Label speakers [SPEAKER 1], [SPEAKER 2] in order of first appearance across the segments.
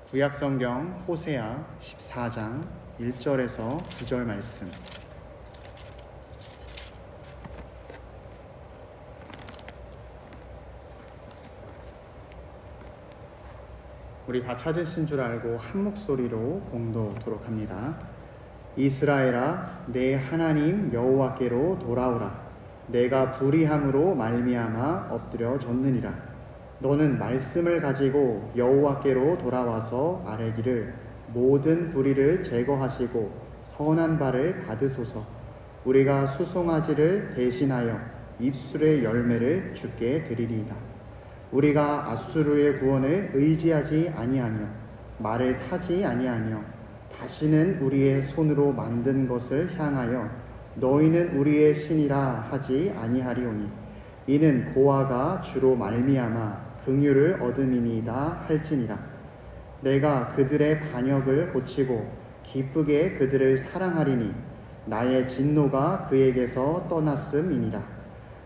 [SPEAKER 1] 구약성경 호세아 14장 1절에서 9절 말씀. 우리 다 찾으신 줄 알고 한 목소리로 봉독하도록 합니다. 이스라엘아, 내 하나님 여호와께로 돌아오라. 내가 불의함으로 말미암아 엎드려졌느니라. 너는 말씀을 가지고 여호와께로 돌아와서 아뢰기를 모든 불의를 제거하시고 선한 바를 받으소서. 우리가 수송아지를 대신하여 입술의 열매를 주께 드리리이다. 우리가 앗수르의 구원을 의지하지 아니하며 말을 타지 아니하며 다시는 우리의 손으로 만든 것을 향하여 너희는 우리의 신이라 하지 아니하리오니 이는 고아가 주로 말미암아 긍휼을 얻음이니이다 할지니라. 내가 그들의 반역을 고치고 기쁘게 그들을 사랑하리니 나의 진노가 그에게서 떠났음이니라.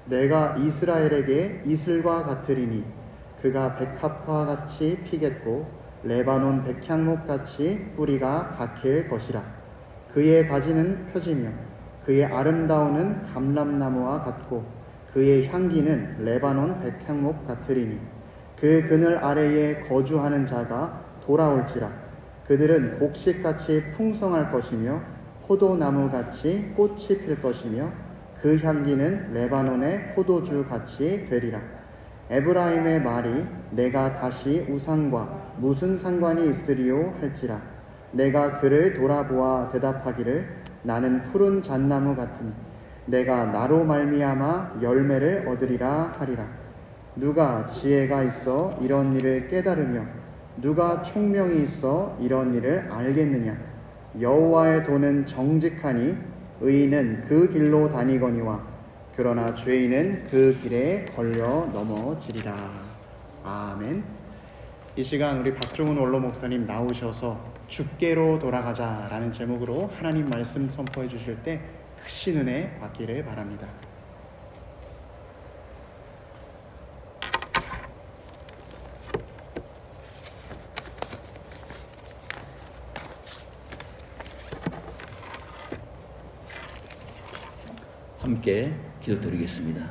[SPEAKER 1] 내가 이스라엘에게 이슬과 같으리니 그가 백합화 같이 피겠고 레바논 백향목 같이 뿌리가 박힐 것이라. 그의 가지는 펴지며 그의 아름다움은 감람나무와 같고 그의 향기는 레바논 백향목 같으리니 그 그늘 아래에 거주하는 자가 돌아올지라. 그들은 곡식같이 풍성할 것이며 포도나무같이 꽃이 필 것이며 그 향기는 레바논의 포도주같이 되리라. 에브라임의 말이 내가 다시 우상과 무슨 상관이 있으리요 할지라. 내가 그를 돌아보아 대답하기를 나는 푸른 잣나무 같으니 내가 나로 말미암아 열매를 얻으리라 하리라. 누가 지혜가 있어 이런 일을 깨달으며 누가 총명이 있어 이런 일을 알겠느냐. 여호와의 도는 정직하니 의인은 그 길로 다니거니와 그러나 죄인은 그 길에 걸려 넘어지리라. 아멘. 이 시간 우리 박종훈 원로 목사님 나오셔서 주께로 돌아가자라는 제목으로 하나님 말씀 선포해 주실 때 크신 은혜 받기를 바랍니다.
[SPEAKER 2] 함께 기도드리겠습니다.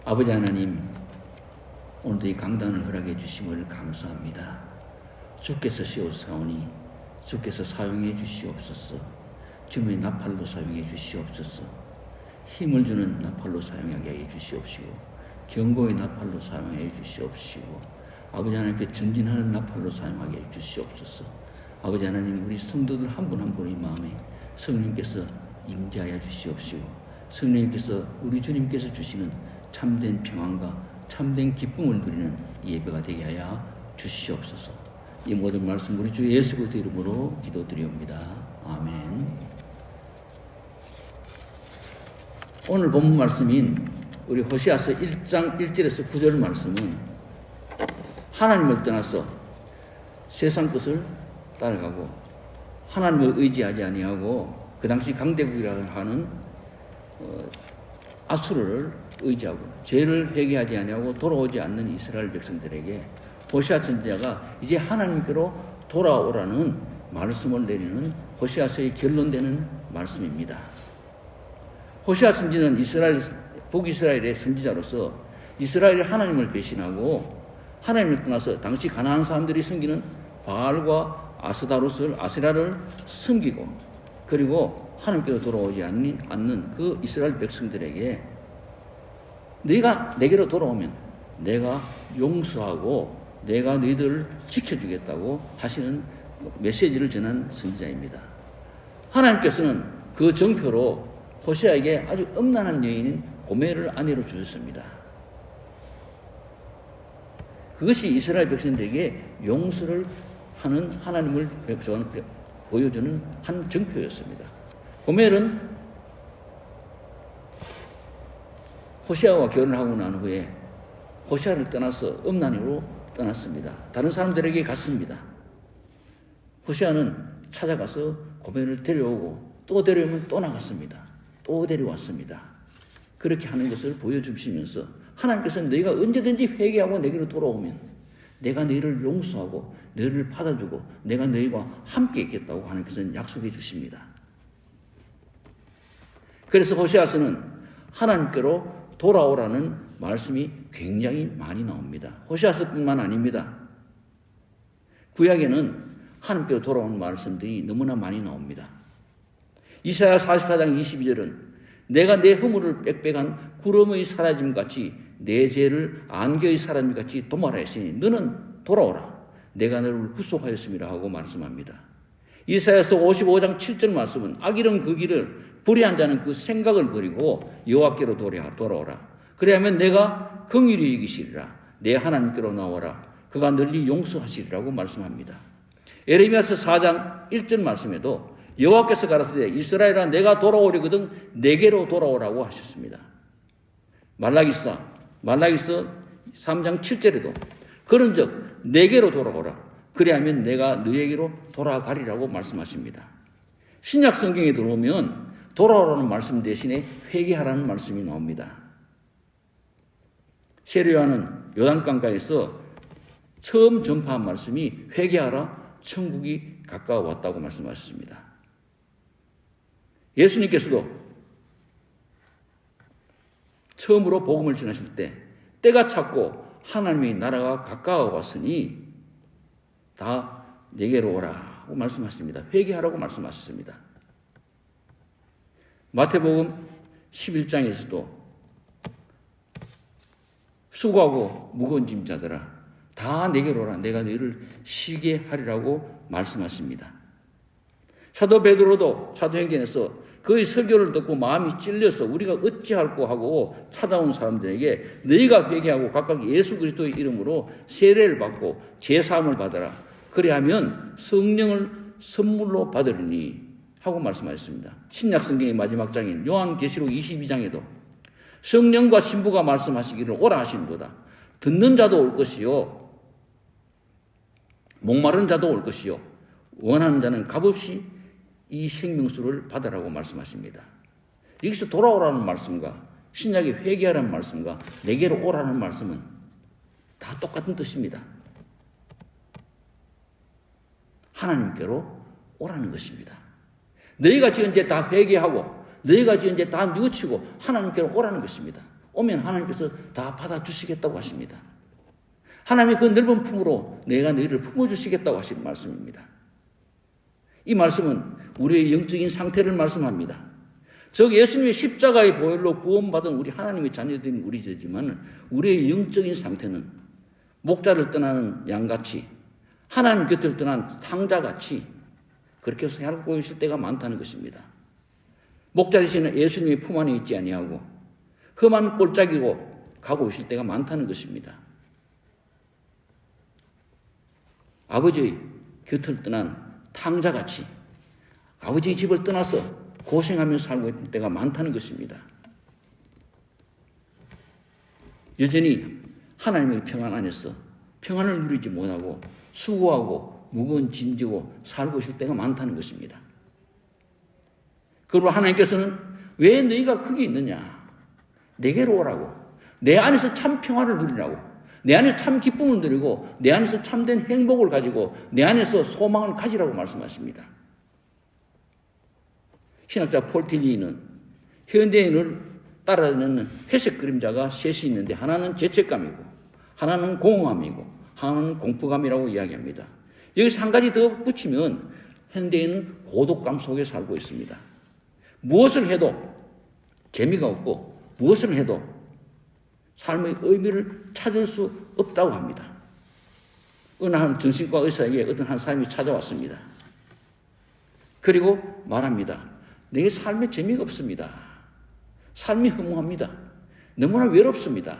[SPEAKER 2] 아버지 하나님, 오늘도 이 강단을 허락해 주심을 감사합니다. 주께서 씌웠사오니 주께서 사용해 주시옵소서. 주님의 나팔로 사용해 주시옵소서. 힘을 주는 나팔로 사용하게 해 주시옵시고 경고의 나팔로 사용해 주시옵시고 아버지 하나님께 전진하는 나팔로 사용하게 해 주시옵소서. 아버지 하나님, 우리 성도들 한 분 한 분의 마음에 성령님께서 임재하여 주시옵시고 성령님께서 우리 주님께서 주시는 참된 평안과 참된 기쁨을 누리는 예배가 되게 하여 주시옵소서. 이 모든 말씀 우리 주 예수 그리스도 이름으로 기도드리옵니다. 아멘. 오늘 본문 말씀인 우리 호세아서 1장 1절에서 9절 말씀은 하나님을 떠나서 세상 것을 따라가고 하나님을 의지하지 아니하고 그 당시 강대국이라고 하는 아수르를 의지하고 죄를 회개하지 아니하고 돌아오지 않는 이스라엘 백성들에게 호세아 선지자가 이제 하나님께로 돌아오라는 말씀을 내리는 호세아서의 결론되는 말씀입니다. 호세아 선지는 북이스라엘의 선지자로서 이스라엘이 하나님을 배신하고 하나님을 떠나서 당시 가나안 사람들이 섬기는 바알과 아세라를 섬기고 그리고 하나님께로 돌아오지 않는 그 이스라엘 백성들에게 네가 내게로 돌아오면 내가 용서하고 내가 너희들을 지켜주겠다고 하시는 메시지를 전한 선지자입니다. 하나님께서는 그 정표로 호세아에게 아주 음란한 여인인 고멜을 아내로 주셨습니다. 그것이 이스라엘 백성들에게 용서를 하는 하나님을 보여주는 한 정표였습니다. 고멜은 호세아와 결혼하고 난 후에 호세아를 떠나서 음란으로 떠났습니다. 다른 사람들에게 갔습니다. 호세아는 찾아가서 고멜을 데려오고 또 데려오면 또 나갔습니다. 또 데려왔습니다. 그렇게 하는 것을 보여주시면서 하나님께서는 너희가 언제든지 회개하고 내게로 돌아오면 내가 너희를 용서하고 너희를 받아주고 내가 너희와 함께 있겠다고 하나님께서는 약속해 주십니다. 그래서 호세아서는 하나님께로 돌아오라는 말씀이 굉장히 많이 나옵니다. 호세아서뿐만 아닙니다. 구약에는 하나님께로 돌아오는 말씀들이 너무나 많이 나옵니다. 이사야 44장 22절은 내가 내 허물을 빽빽한 구름의 사라짐같이 내 죄를 안개의 사라짐같이 도말하였으니 너는 돌아오라. 내가 너를 구속하였음이라 하고 말씀합니다. 이사야서 55장 7절 말씀은 악일은 그 길을 불의한 자는 그 생각을 버리고 여호와께로 돌아오라. 그래야면 내가 긍휼히 여기시리라. 내 하나님께로 나오라. 그가 널리 용서하시리라고 말씀합니다. 에레미야서 4장 1절 말씀에도 여호와께서 가라사대 이스라엘아 내가 돌아오려거든 내게로 돌아오라고 하셨습니다. 말라기서 3장 7절에도 그런즉 내게로 돌아오라. 그리하면 내가 너에게로 돌아가리라고 말씀하십니다. 신약 성경에 들어오면 돌아오라는 말씀 대신에 회개하라는 말씀이 나옵니다. 세례요한은 요단강가에서 처음 전파한 말씀이 회개하라 천국이 가까워왔다고 말씀하셨습니다. 예수님께서도 처음으로 복음을 전하실 때 때가 찼고 하나님의 나라가 가까워 왔으니 다 내게로 오라고 말씀하십니다. 회개하라고 말씀하셨습니다. 마태복음 11장에서도 수고하고 무거운 짐자들아 다 내게로 오라. 내가 너희를 쉬게 하리라고 말씀하십니다. 사도 베드로도 사도행전에서 그의 설교를 듣고 마음이 찔려서 우리가 어찌할꼬 하고 찾아온 사람들에게 너희가 회개하고 각각 예수 그리스도의 이름으로 세례를 받고 제사함을 받아라. 그래야면 성령을 선물로 받으리니 하고 말씀하셨습니다. 신약 성경의 마지막 장인 요한계시록 22장에도 성령과 신부가 말씀하시기를 오라 하시는도다. 듣는 자도 올 것이요 목마른 자도 올 것이요 원하는 자는 값없이 이 생명수를 받으라고 말씀하십니다. 여기서 돌아오라는 말씀과 신약의 회개하라는 말씀과 내게로 오라는 말씀은 다 똑같은 뜻입니다. 하나님께로 오라는 것입니다. 너희가 지은 죄 다 회개하고 너희가 지은 죄 다 뉘우치고 하나님께로 오라는 것입니다. 오면 하나님께서 다 받아주시겠다고 하십니다. 하나님의 그 넓은 품으로 내가 너희를 품어주시겠다고 하시는 말씀입니다. 이 말씀은 우리의 영적인 상태를 말씀합니다. 즉 예수님의 십자가의 보혈로 구원받은 우리 하나님의 자녀들인 우리지만 우리의 영적인 상태는 목자를 떠나는 양같이 하나님 곁을 떠난 탕자같이 그렇게 살고 있을 때가 많다는 것입니다. 목자리시는 예수님의 품 안에 있지 아니하고 험한 꼴짝이고 가고 있을 때가 많다는 것입니다. 아버지의 곁을 떠난 탕자같이 아버지의 집을 떠나서 고생하면서 살고 있는 때가 많다는 것입니다. 여전히 하나님의 평안 안에서 평안을 누리지 못하고 수고하고 무거운 짐 지고 살고 있을 때가 많다는 것입니다. 그리고 하나님께서는 왜 너희가 거기 있느냐? 내게로 오라고. 내 안에서 참 평안을 누리라고. 내 안에 참 기쁨을 누리고 내 안에서 참된 행복을 가지고 내 안에서 소망을 가지라고 말씀하십니다. 신학자 폴 틸리는 현대인을 따라다니는 회색 그림자가 셋이 있는데 하나는 죄책감이고 하나는 공허함이고 하나는 공포감이라고 이야기합니다. 여기서 한 가지 더 붙이면 현대인은 고독감 속에 살고 있습니다. 무엇을 해도 재미가 없고 무엇을 해도 삶의 의미를 찾을 수 없다고 합니다. 어느 한 정신과 의사에게 어떤 한 사람이 찾아왔습니다. 그리고 말합니다. 내 삶에 재미가 없습니다. 삶이 허무합니다. 너무나 외롭습니다.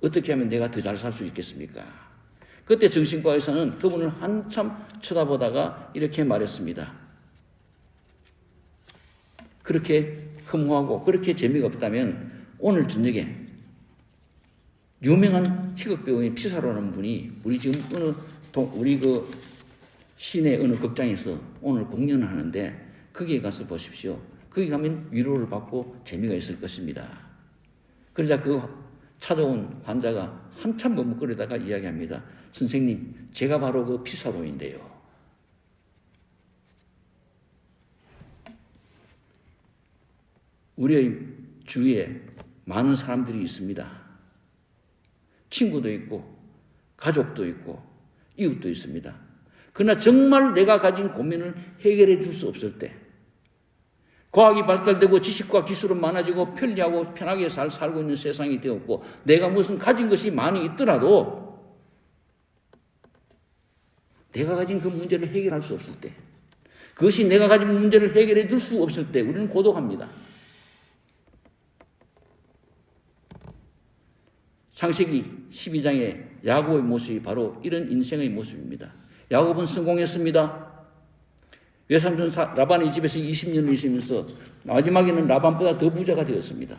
[SPEAKER 2] 어떻게 하면 내가 더 잘 살 수 있겠습니까? 그때 정신과 의사는 그분을 한참 쳐다보다가 이렇게 말했습니다. 그렇게 허무하고 그렇게 재미가 없다면 오늘 저녁에 유명한 희극배우인 피사로라는 분이 우리 지금 우리 그 시내 어느 극장에서 오늘 공연을 하는데 거기에 가서 보십시오. 거기 가면 위로를 받고 재미가 있을 것입니다. 그러자 그 찾아온 환자가 한참 머뭇거리다가 이야기합니다. 선생님, 제가 바로 그 피사로인데요. 우리의 주위에 많은 사람들이 있습니다. 친구도 있고 가족도 있고 이웃도 있습니다. 그러나 정말 내가 가진 고민을 해결해 줄 수 없을 때, 과학이 발달되고 지식과 기술은 많아지고 편리하고 편하게 살고 있는 세상이 되었고, 내가 무슨 가진 것이 많이 있더라도 내가 가진 그 문제를 해결할 수 없을 때, 그것이 내가 가진 문제를 해결해 줄 수 없을 때 우리는 고독합니다. 창세기 12장의 야곱의 모습이 바로 이런 인생의 모습입니다. 야곱은 성공했습니다. 외삼촌 라반의 집에서 20년을 있으면서 마지막에는 라반보다 더 부자가 되었습니다.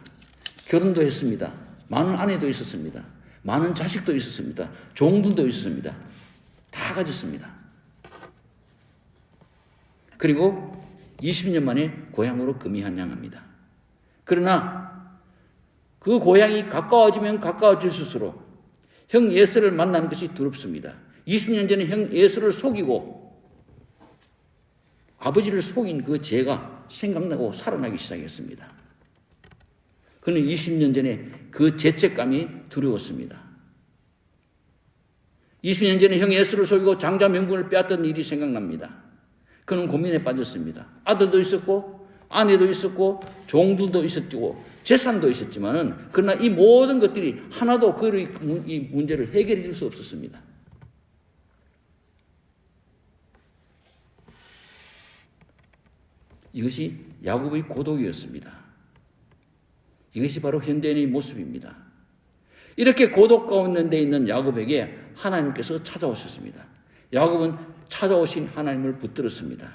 [SPEAKER 2] 결혼도 했습니다. 많은 아내도 있었습니다. 많은 자식도 있었습니다. 종들도 있었습니다. 다 가졌습니다. 그리고 20년 만에 고향으로 금이 한양합니다. 그러나 그 고향이 가까워지면 가까워질수록 형 에서를 만나는 것이 두렵습니다. 20년 전에 형 에서를 속이고 아버지를 속인 그 죄가 생각나고 살아나기 시작했습니다. 그는 20년 전에 그 죄책감이 두려웠습니다. 20년 전에 형 에서를 속이고 장자 명분을 빼앗던 일이 생각납니다. 그는 고민에 빠졌습니다. 아들도 있었고 아내도 있었고 종들도 있었고 재산도 있었지만은 그러나 이 모든 것들이 하나도 그의 이 문제를 해결해 줄 수 없었습니다. 이것이 야곱의 고독이었습니다. 이것이 바로 현대인의 모습입니다. 이렇게 고독 가운데 있는 야곱에게 하나님께서 찾아오셨습니다. 야곱은 찾아오신 하나님을 붙들었습니다.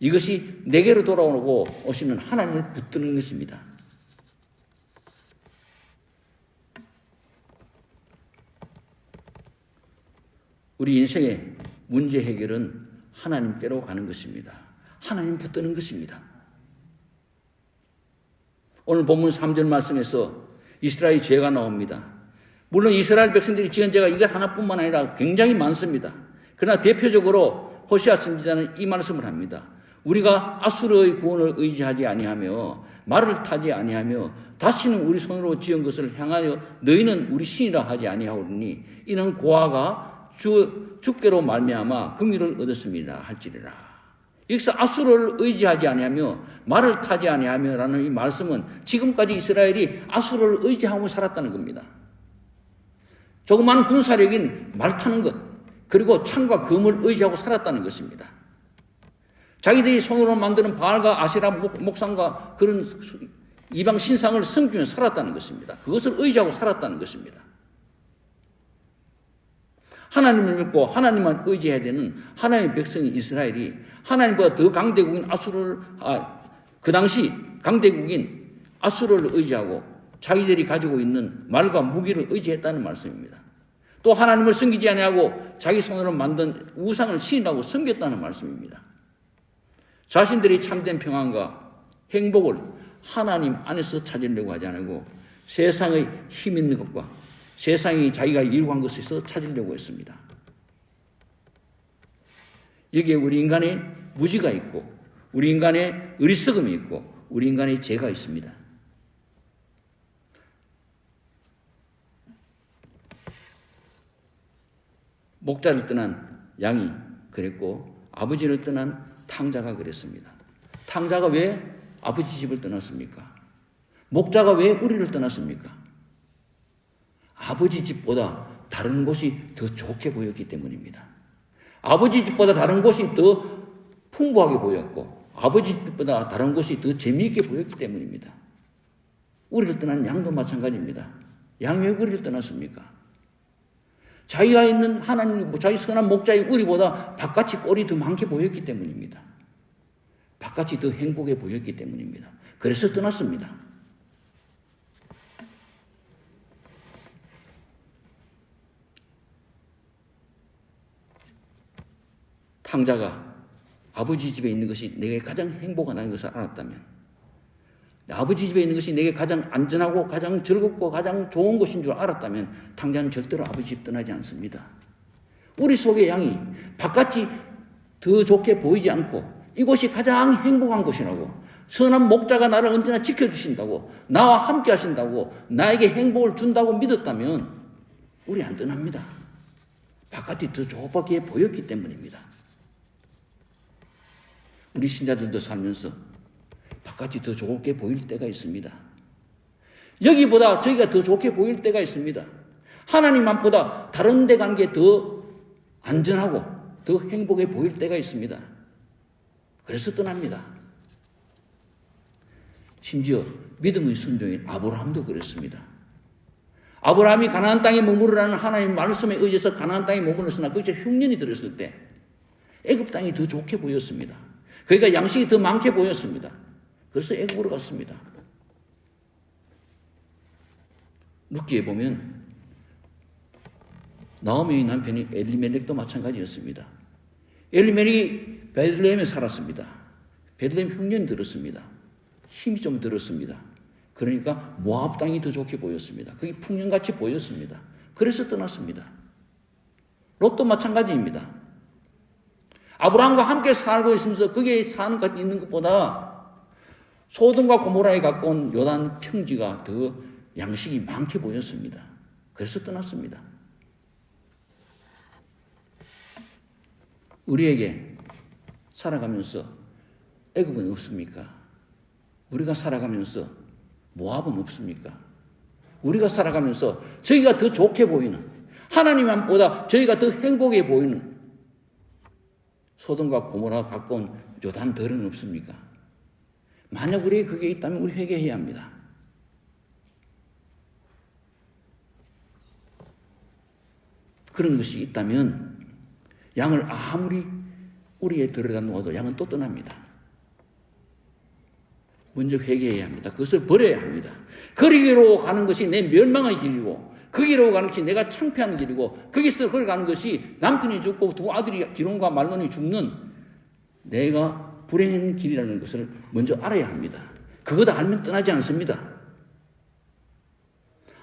[SPEAKER 2] 이것이 내게로 돌아오고 오시는 하나님을 붙드는 것입니다. 우리 인생의 문제 해결은 하나님께로 가는 것입니다. 하나님 붙드는 것입니다. 오늘 본문 3절 말씀에서 이스라엘의 죄가 나옵니다. 물론 이스라엘 백성들이 지은 죄가 이것 하나뿐만 아니라 굉장히 많습니다. 그러나 대표적으로 호시아 선지자는 이 말씀을 합니다. 우리가 아수르의 구원을 의지하지 아니하며 말을 타지 아니하며 다시는 우리 손으로 지은 것을 향하여 너희는 우리 신이라 하지 아니하오니 이는 고아가 주께로 말미암아 긍휼을 얻었습니다 할지니라. 여기서 아수르를 의지하지 아니하며 말을 타지 아니하며라는 이 말씀은 지금까지 이스라엘이 아수르를 의지하고 살았다는 겁니다. 조그마한 군사력인 말 타는 것, 그리고 창과 금을 의지하고 살았다는 것입니다. 자기들이 손으로 만드는 바알과 아세라 목상과 그런 이방 신상을 섬기며 살았다는 것입니다. 그것을 의지하고 살았다는 것입니다. 하나님을 믿고 하나님만 의지해야 되는 하나님의 백성인 이스라엘이 하나님보다 더 강대국인 아수르를 그 당시 강대국인 아수르를 의지하고 자기들이 가지고 있는 말과 무기를 의지했다는 말씀입니다. 또 하나님을 섬기지 아니하고 자기 손으로 만든 우상을 신이라고 섬겼다는 말씀입니다. 자신들이 참된 평안과 행복을 하나님 안에서 찾으려고 하지 않고 세상의 힘 있는 것과 세상이 자기가 이루한 것에서 찾으려고 했습니다. 여기에 우리 인간의 무지가 있고 우리 인간의 어리석음이 있고 우리 인간의 죄가 있습니다. 목자를 떠난 양이 그랬고 아버지를 떠난 탕자가 그랬습니다. 탕자가 왜 아버지 집을 떠났습니까? 목자가 왜 우리를 떠났습니까? 아버지 집보다 다른 곳이 더 좋게 보였기 때문입니다. 아버지 집보다 다른 곳이 더 풍부하게 보였고 아버지 집보다 다른 곳이 더 재미있게 보였기 때문입니다. 우리를 떠난 양도 마찬가지입니다. 양이 왜 우리를 떠났습니까? 자기가 있는 하나님, 자기 선한 목자의 우리보다 바깥이 꼴이 더 많게 보였기 때문입니다. 바깥이 더 행복해 보였기 때문입니다. 그래서 떠났습니다. 탕자가 아버지 집에 있는 것이 내게 가장 행복하다는 것을 알았다면 아버지 집에 있는 것이 내게 가장 안전하고 가장 즐겁고 가장 좋은 것인 줄 알았다면 당자는 절대로 아버지 집 떠나지 않습니다. 우리 속의 양이 바깥이 더 좋게 보이지 않고 이곳이 가장 행복한 곳이라고, 선한 목자가 나를 언제나 지켜주신다고, 나와 함께 하신다고, 나에게 행복을 준다고 믿었다면 우리 안 떠납니다. 바깥이 더 좋게 보였기 때문입니다. 우리 신자들도 살면서 바깥이 더 좋게 보일 때가 있습니다. 여기보다 저기가 더 좋게 보일 때가 있습니다. 하나님 앞보다 다른 데 간 게 더 안전하고 더 행복해 보일 때가 있습니다. 그래서 떠납니다. 심지어 믿음의 순종인 아브라함도 그랬습니다. 아브라함이 가나안 땅에 머무르라는 하나님의 말씀에 의해서 가나안 땅에 머무르었으나 그것이 흉년이 들었을 때 애굽 땅이 더 좋게 보였습니다. 그러니까 양식이 더 많게 보였습니다. 그래서 애굽으로 갔습니다. 룻기에 보면 나오미의 남편이 엘리멜렉도 마찬가지였습니다. 엘리멜렉이 베들레헴에 살았습니다. 베들레헴 흉년이 들었습니다. 힘이 좀 들었습니다. 그러니까 모압 땅이 더 좋게 보였습니다. 그게 풍년같이 보였습니다. 그래서 떠났습니다. 롯도 마찬가지입니다. 아브라함과 함께 살고 있으면서 거기에 사는 것 있는 것보다 소돔과 고모라에 가까운 요단 평지가 더 양식이 많게 보였습니다. 그래서 떠났습니다. 우리에게 살아가면서 애굽은 없습니까? 우리가 살아가면서 모압은 없습니까? 우리가 살아가면서 저희가 더 좋게 보이는, 하나님 앞보다 저희가 더 행복해 보이는 소돔과 고모라가 가까운 요단들은 없습니까? 만약 우리에게 그게 있다면 우리 회개해야 합니다. 그런 것이 있다면 양을 아무리 우리에 들여다 놓아도 양은 또 떠납니다. 먼저 회개해야 합니다. 그것을 버려야 합니다. 거기로 가는 것이 내 멸망의 길이고, 거기로 가는 것이 내가 창피한 길이고, 거기서 걸어가는 것이 남편이 죽고 두 아들이 기론과 말론이 죽는 내가 불행한 길이라는 것을 먼저 알아야 합니다. 그거 다 알면 떠나지 않습니다.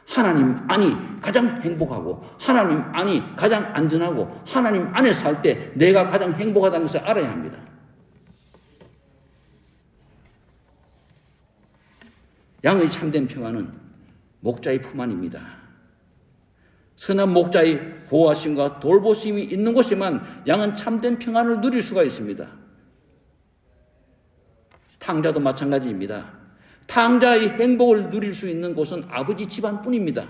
[SPEAKER 2] 하나님 안이 가장 행복하고, 하나님 안이 가장 안전하고, 하나님 안에 살 때 내가 가장 행복하다는 것을 알아야 합니다. 양의 참된 평안은 목자의 품 안입니다. 선한 목자의 보호하심과 돌보심이 있는 곳에만 양은 참된 평안을 누릴 수가 있습니다. 탕자도 마찬가지입니다. 탕자의 행복을 누릴 수 있는 곳은 아버지 집안뿐입니다.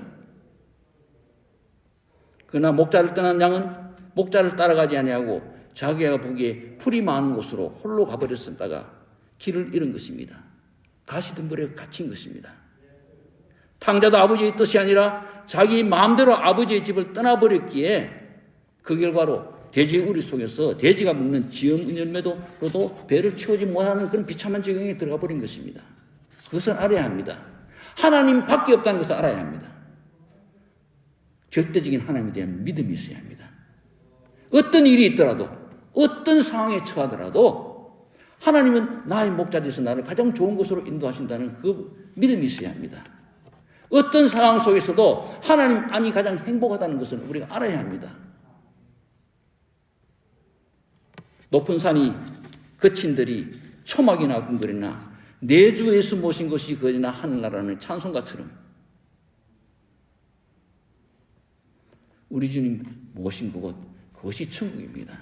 [SPEAKER 2] 그러나 목자를 떠난 양은 목자를 따라가지 아니하고 자기가 보기에 풀이 많은 곳으로 홀로 가버렸다가 길을 잃은 것입니다. 가시덤불에 갇힌 것입니다. 탕자도 아버지의 뜻이 아니라 자기 마음대로 아버지의 집을 떠나버렸기에 그 결과로 돼지의 우리 속에서 돼지가 먹는 지엄 열매도로도 배를 채우지 못하는 그런 비참한 지경에 들어가 버린 것입니다. 그것을 알아야 합니다. 하나님 밖에 없다는 것을 알아야 합니다. 절대적인 하나님에 대한 믿음이 있어야 합니다. 어떤 일이 있더라도, 어떤 상황에 처하더라도 하나님은 나의 목자되어서 나를 가장 좋은 곳으로 인도하신다는 그 믿음이 있어야 합니다. 어떤 상황 속에서도 하나님 안이 가장 행복하다는 것을 우리가 알아야 합니다. 높은 산이 거친들이 초막이나 궁궐이나 내 주 예수 모신 것이 거리나 하늘나라는 찬송가처럼 우리 주님 모신 그곳, 그것이 천국입니다.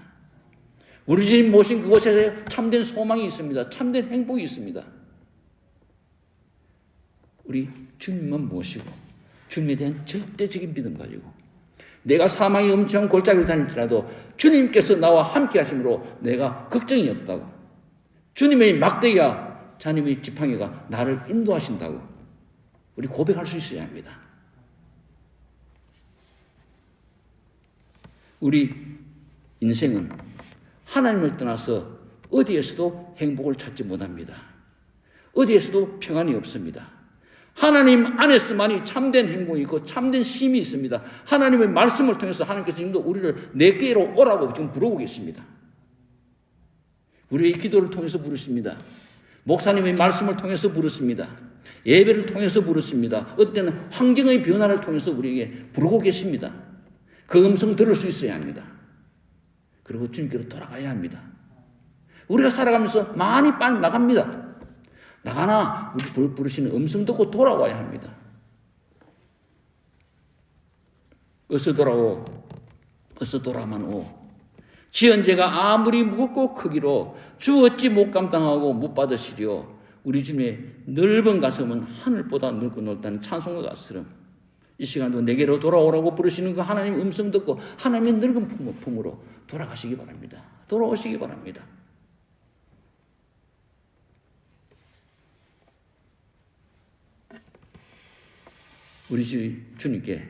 [SPEAKER 2] 우리 주님 모신 그곳에 참된 소망이 있습니다. 참된 행복이 있습니다. 우리 주님만 모시고 주님에 대한 절대적인 믿음 가지고 내가 사망이 엄청 골짜기를 다닐지라도 주님께서 나와 함께 하심으로 내가 걱정이 없다고, 주님의 막대기와 자님의 지팡이가 나를 인도하신다고 우리 고백할 수 있어야 합니다. 우리 인생은 하나님을 떠나서 어디에서도 행복을 찾지 못합니다. 어디에서도 평안이 없습니다. 하나님 안에서만이 참된 행복이 있고 참된 쉼이 있습니다. 하나님의 말씀을 통해서 하나님께서 지금도 우리를 내게로 오라고 지금 부르고 계십니다. 우리의 기도를 통해서 부르십니다. 목사님의 말씀을 통해서 부르십니다. 예배를 통해서 부르십니다. 어때는 환경의 변화를 통해서 우리에게 부르고 계십니다. 그 음성 들을 수 있어야 합니다. 그리고 주님께로 돌아가야 합니다. 우리가 살아가면서 많이 빠져나갑니다. 나가나 우리 부르시는 음성 듣고 돌아와야 합니다. 어서 돌아오, 어서 돌아만 오. 지은 죄가 아무리 무겁고 크기로 주 어찌 못 감당하고 못 받으시리요. 우리 주님의 넓은 가슴은 하늘보다 넓고 넓다는 찬송과 같으름 이 시간도 내게로 돌아오라고 부르시는 그 하나님 음성 듣고 하나님의 넓은 품으로 돌아가시기 바랍니다. 돌아오시기 바랍니다. 우리 주님께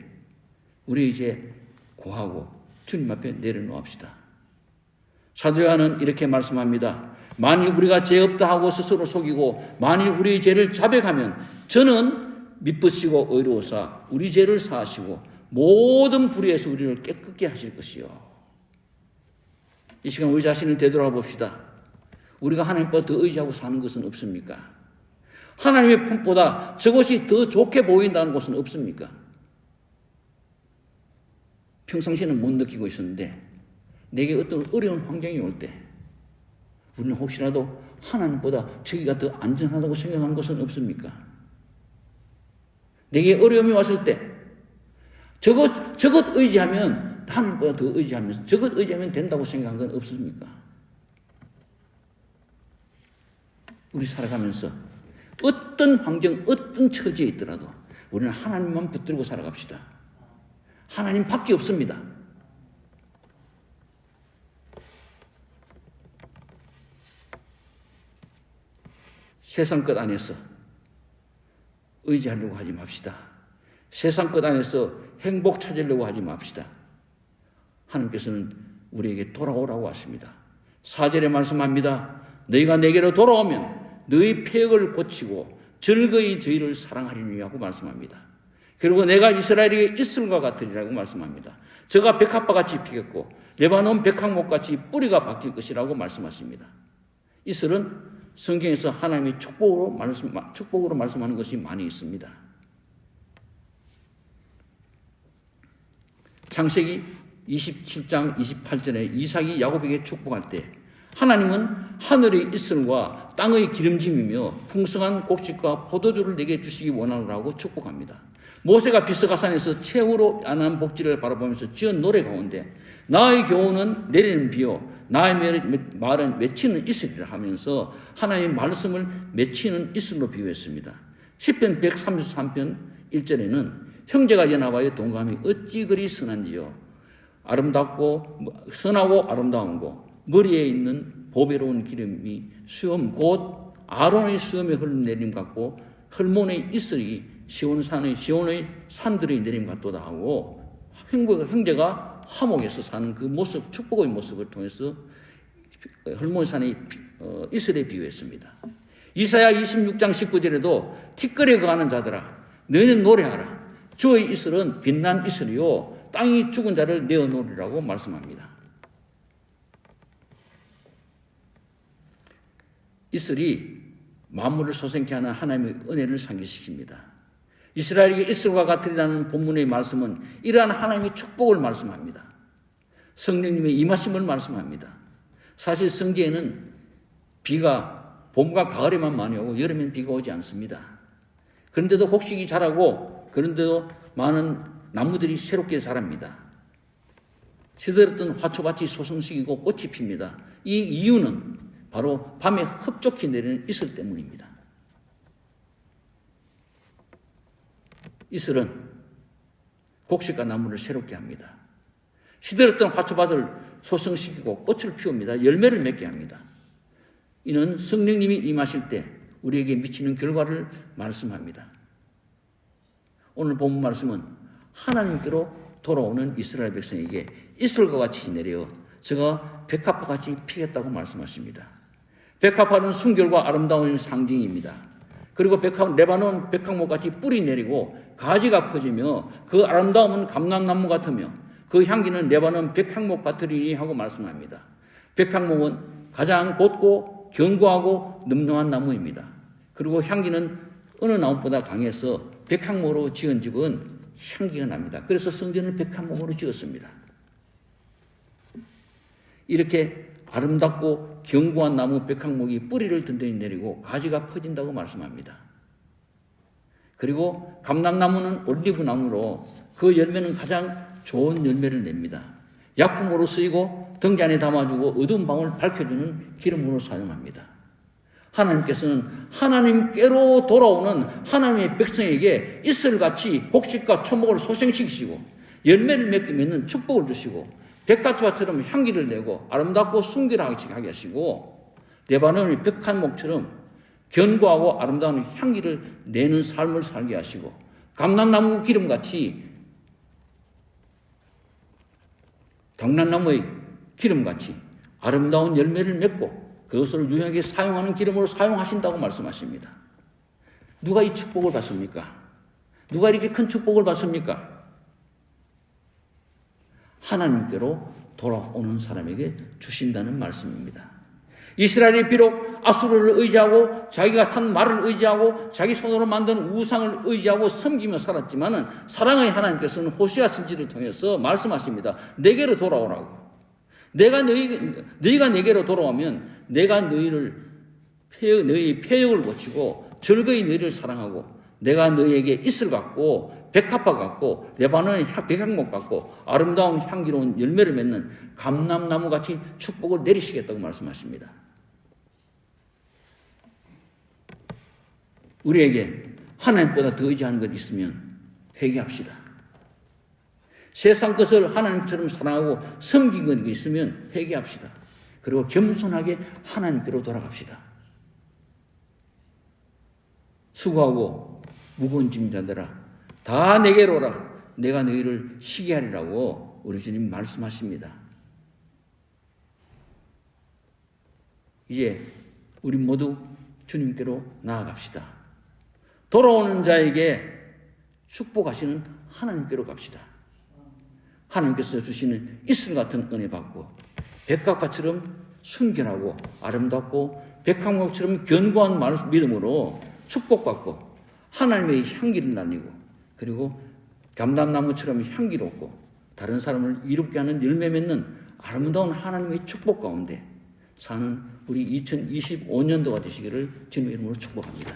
[SPEAKER 2] 우리 이제 고하고 주님 앞에 내려놓읍시다. 사도 요한은 이렇게 말씀합니다. 만일 우리가 죄 없다 하고 스스로 속이고 만일 우리의 죄를 자백하면 저는 미쁘시고 의로우사 우리 죄를 사하시고 모든 불의에서 우리를 깨끗게 하실 것이요. 이 시간 우리 자신을 되돌아봅시다. 우리가 하나님보다 더 의지하고 사는 것은 없습니까? 하나님의 품보다 저것이 더 좋게 보인다는 것은 없습니까? 평상시에는 못 느끼고 있었는데 내게 어떤 어려운 환경이 올 때 우리는 혹시라도 하나님보다 저기가 더 안전하다고 생각하는 것은 없습니까? 내게 어려움이 왔을 때 저것 의지하면 하나님보다 더 의지하면서 저것 의지하면 된다고 생각한 건 없습니까? 우리 살아가면서 어떤 환경, 어떤 처지에 있더라도 우리는 하나님만 붙들고 살아갑시다. 하나님 밖에 없습니다. 세상 것 안에서 의지하려고 하지 맙시다. 세상 것 안에서 행복 찾으려고 하지 맙시다. 하나님께서는 우리에게 돌아오라고 하십니다. 4절에 말씀합니다. 너희가 내게로 돌아오면 너희 폐역을 고치고 즐거이 저희를 사랑하리니 하고 말씀합니다. 그리고 내가 이스라엘에게 이슬과 같으리라고 말씀합니다. 저가 백합화같이 피겠고 레바논 백향목같이 뿌리가 바뀔 것이라고 말씀하십니다. 이슬은 성경에서 하나님의 축복으로 말씀하는 것이 많이 있습니다. 창세기 27장 28절에 이삭이 야곱에게 축복할 때 하나님은 하늘의 이슬과 땅의 기름짐이며 풍성한 곡식과 포도주를 내게 주시기 원하노라고 축복합니다. 모세가 비스가산에서 최후로 안한 복지를 바라보면서 지은 노래 가운데 나의 교훈은 내리는 비요 나의 말은 맺히는 이슬이라 하면서 하나님의 말씀을 맺히는 이슬로 비유했습니다. 시편 133편 1절에는 형제가 연합하여 동감이 어찌 그리 선한지요. 선하고 아름다운 거 머리에 있는 보배로운 기름이 수염 곧 아론의 수염에 흘러내림 같고 헐몬의 이슬이 시온의 산들의 내림 같도다 하고 형제가 화목에서 사는 그 모습, 축복의 모습을 통해서 헐몬산의 이슬에 비유했습니다. 이사야 26장 19절에도 티끌에 거하는 자들아 너희는 노래하라. 주의 이슬은 빛난 이슬이요 땅이 죽은 자를 내어놓으리라고 말씀합니다. 이슬이 만물을 소생케 하는 하나님의 은혜를 상기시킵니다. 이스라엘에게 이슬과 같으리라는 본문의 말씀은 이러한 하나님의 축복을 말씀합니다. 성령님의 임하심을 말씀합니다. 사실 성지에는 비가 봄과 가을에만 많이 오고 여름엔 비가 오지 않습니다. 그런데도 곡식이 자라고 그런데도 많은 나무들이 새롭게 자랍니다. 시들었던 화초밭이 소성식이고 꽃이 핍니다. 이 이유는 바로 밤에 흡족히 내리는 이슬 때문입니다. 이슬은 곡식과 나무를 새롭게 합니다. 시들었던 화초밭을 소성시키고 꽃을 피웁니다. 열매를 맺게 합니다. 이는 성령님이 임하실 때 우리에게 미치는 결과를 말씀합니다. 오늘 본문 말씀은 하나님께로 돌아오는 이스라엘 백성에게 이슬과 같이 내려 저가 백합화 같이 피겠다고 말씀하십니다. 백합화는 순결과 아름다운 상징입니다. 그리고 레바논 백향목 같이 뿌리 내리고 가지가 퍼지며 그 아름다움은 감람나무 같으며 그 향기는 레바논 백향목 같으리니 하고 말씀합니다. 백향목은 가장 곧고 견고하고 늠름한 나무입니다. 그리고 향기는 어느 나무보다 강해서 백향목으로 지은 집은 향기가 납니다. 그래서 성전을 백향목으로 지었습니다. 이렇게 아름답고 견고한 나무 백향목이 뿌리를 든든히 내리고 가지가 퍼진다고 말씀합니다. 그리고 감람나무는 올리브 나무로 그 열매는 가장 좋은 열매를 냅니다. 약품으로 쓰이고 등잔에 안에 담아주고 어두운 방을 밝혀주는 기름으로 사용합니다. 하나님께서는 하나님께로 돌아오는 하나님의 백성에게 이슬같이 곡식과 초목을 소생시키시고 열매를 맺게 맺는 축복을 주시고 백화초처럼 향기를 내고 아름답고 순결하게 하시고 레바논의 백한목처럼 견고하고 아름다운 향기를 내는 삶을 살게 하시고 감람나무 기름같이 당란나무의 기름같이 아름다운 열매를 맺고 그것을 유용하게 사용하는 기름으로 사용하신다고 말씀하십니다. 누가 이 축복을 받습니까? 누가 이렇게 큰 축복을 받습니까? 하나님께로 돌아오는 사람에게 주신다는 말씀입니다. 이스라엘이 비록 아수르를 의지하고 자기가 탄 말을 의지하고 자기 손으로 만든 우상을 의지하고 섬기며 살았지만은 사랑의 하나님께서는 호시아 선지를 통해서 말씀하십니다. 내게로 돌아오라고. 너희가 내게로 돌아오면 내가 너희의 폐역을 고치고 즐거이 너희를 사랑하고 내가 너희에게 이슬 같고 백합화 같고 레바논의 백향목 같고 아름다운 향기로운 열매를 맺는 감람나무 같이 축복을 내리시겠다고 말씀하십니다. 우리에게 하나님보다 더 의지하는 것 있으면 회개합시다. 세상 것을 하나님처럼 사랑하고 섬기는 것 있으면 회개합시다. 그리고 겸손하게 하나님께로 돌아갑시다. 수고하고 무거운 짐 자들아 다 내게로 오라. 내가 너희를 쉬게 하리라고 우리 주님 말씀하십니다. 이제 우리 모두 주님께로 나아갑시다. 돌아오는 자에게 축복하시는 하나님께로 갑시다. 하나님께서 주시는 이슬 같은 은혜 받고 백합화처럼 순결하고 아름답고 백향목처럼 견고한 믿음으로 축복받고 하나님의 향기를 날리고 그리고 감람나무처럼 향기롭고 다른 사람을 이롭게 하는 열매 맺는 아름다운 하나님의 축복 가운데 사는 우리 2025년도가 되시기를 주님의 이름으로 축복합니다.